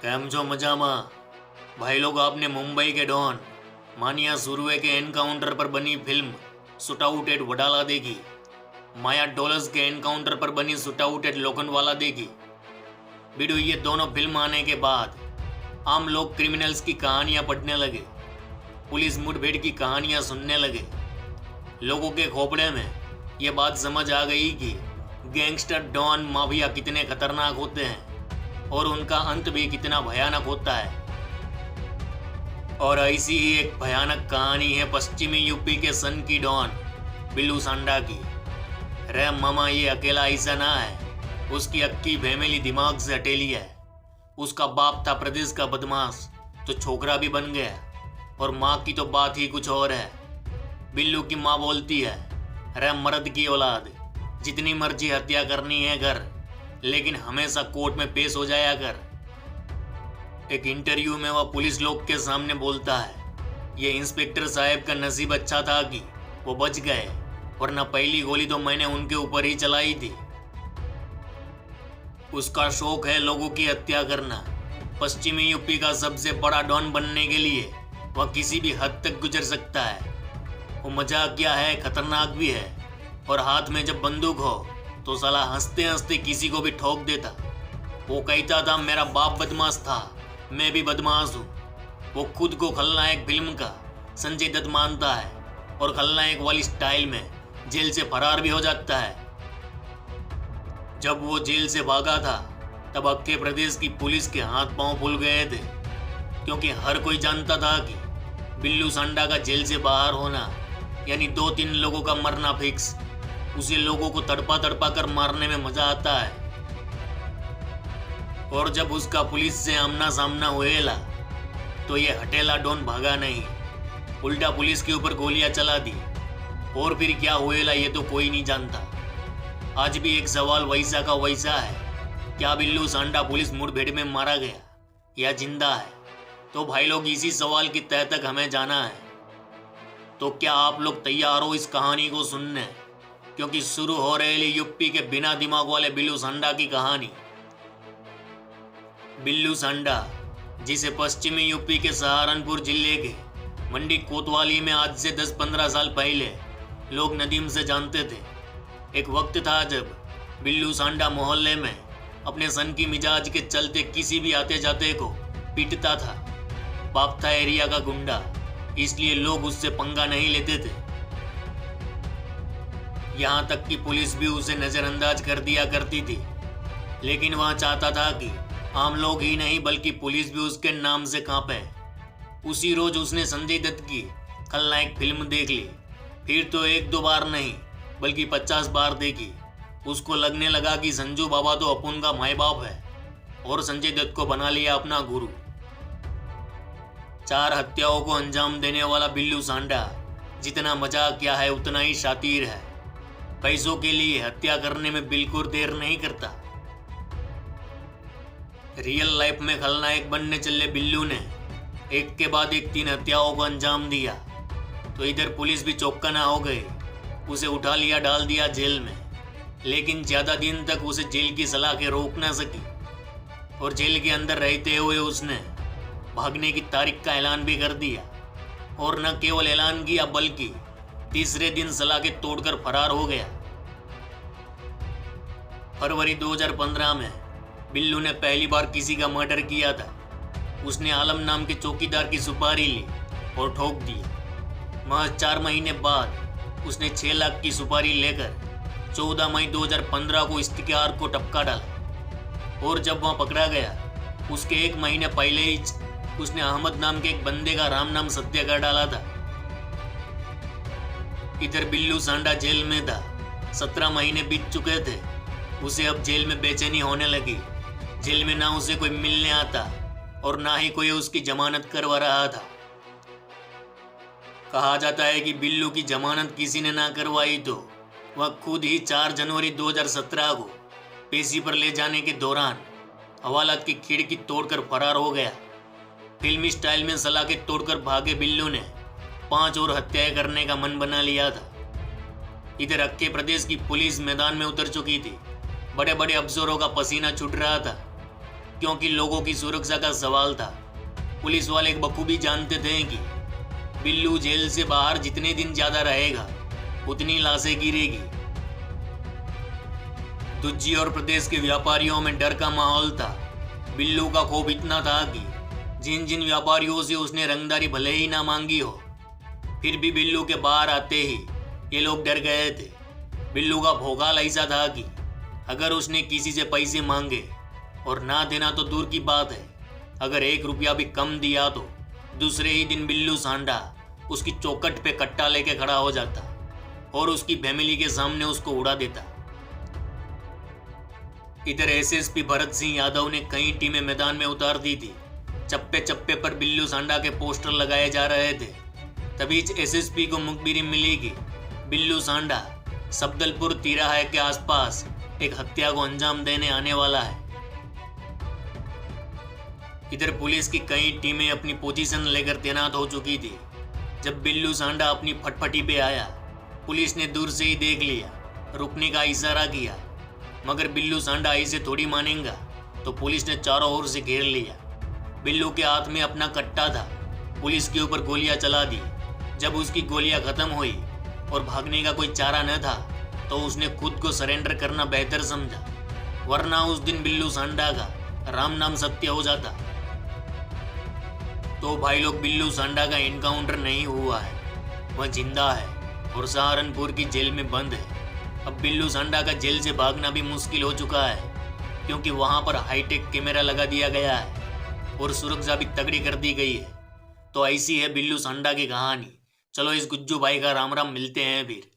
કેમ છો મજામાં? भाई लोग, आपने मुंबई के डॉन मानिया सुरवे के एनकाउंटर पर बनी फिल्म शूटआउट एट वडाला देखी? माया डॉलर्स के एनकाउंटर पर बनी शूटआउट एट लोखंडवाला देखी? बिडू, ये दोनों फिल्म आने के बाद आम लोग क्रिमिनल्स की कहानियां पढ़ने लगे, पुलिस मुठभेड़ की कहानियां सुनने लगे। लोगों के खोपड़े में ये बात समझ आ गई कि गैंगस्टर डॉन माफिया कितने खतरनाक होते हैं और उनका अंत भी कितना भयानक होता है। और ऐसी ही एक भयानक कहानी है पश्चिमी यूपी के सन की डॉन बिल्लू सांडा की। रे मामा, ये अकेला ऐसा ना है, उसकी अक्की फैमिली दिमाग से हटेली है। उसका बाप था प्रदेश का बदमाश, तो छोकरा भी बन गया, और माँ की तो बात ही कुछ और है। बिल्लू की माँ बोलती है, रे मर्द की औलाद, जितनी मर्जी हत्या करनी है कर, लेकिन हमेशा कोर्ट में पेश हो जाया कर। एक इंटरव्यू में वह पुलिस लोग के सामने बोलता है, ये इंस्पेक्टर साहब का नसीब अच्छा था कि वो बच गए, वरना पहली गोली तो मैंने उनके ऊपर ही चलाई थी। उसका शौक है लोगों की हत्या करना। पश्चिमी यूपी का सबसे बड़ा डॉन बनने के लिए वह किसी भी हद तक गुजर सकता है। वो मजाकिया है, खतरनाक भी है, और हाथ में जब बंदूक हो तो साला हंसते हंसते किसी को भी ठोक देता। वो कहता था, मेरा बाप बदमाश था, मैं भी बदमाश हूँ। वो खुद को खलनायक फिल्म का संजय दत्त मानता है, और खलनायक वाली स्टाइल में जेल से फरार भी हो जाता है। जब वो जेल से भागा था तब अक्के प्रदेश की पुलिस के हाथ पांव फूल गए थे, क्योंकि हर कोई जानता था कि बिल्लू सांडा का जेल से बाहर होना यानी 2-3 लोगों का मरना फिक्स। उसे लोगों को तड़पा तड़पा कर मारने में मजा आता है। और जब उसका पुलिस से आमना सामना हुएला तो ये हटेला डॉन भागा नहीं, उल्टा पुलिस के ऊपर गोलियां चला दी। और फिर क्या हुएला ये तो कोई नहीं जानता। आज भी एक सवाल वैसा का वैसा है, क्या बिल्लू सांडा पुलिस मुठभेड़ में मारा गया या जिंदा है? तो भाई लोग, इसी सवाल की तह तक हमें जाना है। तो क्या आप लोग तैयार हो इस कहानी को सुनने? क्योंकि शुरू हो रही यूपी के बिना दिमाग वाले बिल्लू सांडा की कहानी। बिल्लू सांडा, जिसे पश्चिमी यूपी के सहारनपुर जिले के मंडी कोतवाली में आज से 10-15 साल पहले लोग नदीम से जानते थे। एक वक्त था जब बिल्लू सांडा मोहल्ले में अपने सन की मिजाज के चलते किसी भी आते जाते को पीटता था। बाप था एरिया का गुंडा, इसलिए लोग उससे पंगा नहीं लेते थे। यहाँ तक कि पुलिस भी उसे नजरअंदाज कर दिया करती थी। लेकिन वह चाहता था कि आम लोग ही नहीं बल्कि पुलिस भी उसके नाम से कांपे। उसी रोज उसने संजय दत्त की खलनायक फिल्म देख ली। फिर तो 1-2 बार नहीं बल्कि 50 बार देखी। उसको लगने लगा कि संजू बाबा तो अपुन का माई बाप है, और संजय दत्त को बना लिया अपना गुरु। 4 हत्याओं को अंजाम देने वाला बिल्लू सांडा जितना मजाक किया है उतना ही शातिर है। पैसों के लिए हत्या करने में बिल्कुल देर नहीं करता। रियल लाइफ में खलनायक बनने चले बिल्लू ने एक के बाद एक 3 हत्याओं को अंजाम दिया, तो इधर पुलिस भी चौकन्ना हो गई। उसे उठा लिया, डाल दिया जेल में। लेकिन ज्यादा दिन तक उसे जेल की सलाखें रोक ना सकी, और जेल के अंदर रहते हुए उसने भागने की तारीख का ऐलान भी कर दिया। और न केवल ऐलान किया बल्कि तीसरे दिन सलाखें तोड़कर फरार हो गया। फरवरी 2015 में बिल्लू ने पहली बार किसी का मर्डर किया था। उसने आलम नाम के चौकीदार की सुपारी ली और ठोक दी। महज 4 महीने बाद उसने 6 लाख की सुपारी लेकर 14 मई 2015 को इश्तिहार को टपका डाला। और जब वह पकड़ा गया उसके 1 महीने पहले ही उसने अहमद नाम के एक बंदे का राम नाम सत्य कर डाला था। इधर बिल्लू सांडा जेल में था। 17 महीने बीत चुके थे। उसे अब जेल में बेचैनी होने लगी। जेल में ना उसे कोई मिलने आता और ना ही कोई उसकी जमानत करवा रहा था। कहा जाता है कि बिल्लू की जमानत किसी ने ना करवाई तो वह खुद ही 4 जनवरी 2017 को पेशी पर ले जाने के दौरान हवालात की खिड़की तोड़कर फरार हो गया। फिल्मी स्टाइल में सलाखें तोड़कर भागे बिल्लू ने 5 और हत्याएं करने का मन बना लिया था। इधर अक्के प्रदेश की पुलिस मैदान में उतर चुकी थी। बड़े बड़े अफसरों का पसीना छूट रहा था। क्योंकि लोगों की सुरक्षा का सवाल था। पुलिस वाले बखूबी जानते थे कि बिल्लू जेल से बाहर जितने दिन ज्यादा रहेगा उतनी लाशें गिरेगी। तुज्जी और प्रदेश के व्यापारियों में डर का माहौल था। बिल्लू का खौफ इतना था कि जिन जिन व्यापारियों से उसने रंगदारी भले ही ना मांगी हो, फिर भी बिल्लू के बाहर आते ही ये लोग डर गए थे। बिल्लू का भौकाल ऐसा था कि अगर उसने किसी से पैसे मांगे और ना देना तो दूर की बात है, अगर 1 रुपया भी कम दिया तो दूसरे ही दिन बिल्लू सांडा उसकी चौखट पे कट्टा लेके खड़ा हो जाता और उसकी फैमिली के सामने उसको उड़ा देता। इधर एसएसपी भरत सिंह यादव ने कई टीमें मैदान में उतार दी थी। चप्पे चप्पे पर बिल्लू सांडा के पोस्टर लगाए जा रहे थे। तभी एसएसपी को मुखबिरी मिली कि बिल्लू सांडा सफदलपुर तिराहे के आसपास एक हत्या को अंजाम देने आने वाला है। इधर पुलिस की कई टीमें अपनी पोजीशन लेकर तैनात हो चुकी थी। जब बिल्लू सांडा अपनी फटफटी पे आया, पुलिस ने दूर से ही देख लिया, रुकने का इशारा किया, मगर बिल्लू सांडा ऐसे थोड़ी मानेगा, तो पुलिस ने चारों ओर से घेर लिया। बिल्लू के हाथ में अपना कट्टा था। पुलिस के ऊपर गोलियां चला दी। जब उसकी गोलियां खत्म हुई और भागने का कोई चारा न था, तो उसने खुद को सरेंडर करना बेहतर समझा, वरना उस दिन बिल्लू सांडा का राम नाम सत्य हो जाता। तो भाई लोग, बिल्लू सांडा का एनकाउंटर नहीं हुआ है, वह जिंदा है और सहारनपुर की जेल में बंद है। अब बिल्लू सांडा का जेल से भागना भी मुश्किल हो चुका है, क्योंकि वहां पर हाईटेक कैमरा लगा दिया गया है और सुरक्षा भी तगड़ी कर दी गई है। तो ऐसी है बिल्लू सांडा की कहानी। चलो इस गुज्जू भाई का राम राम, मिलते हैं फिर।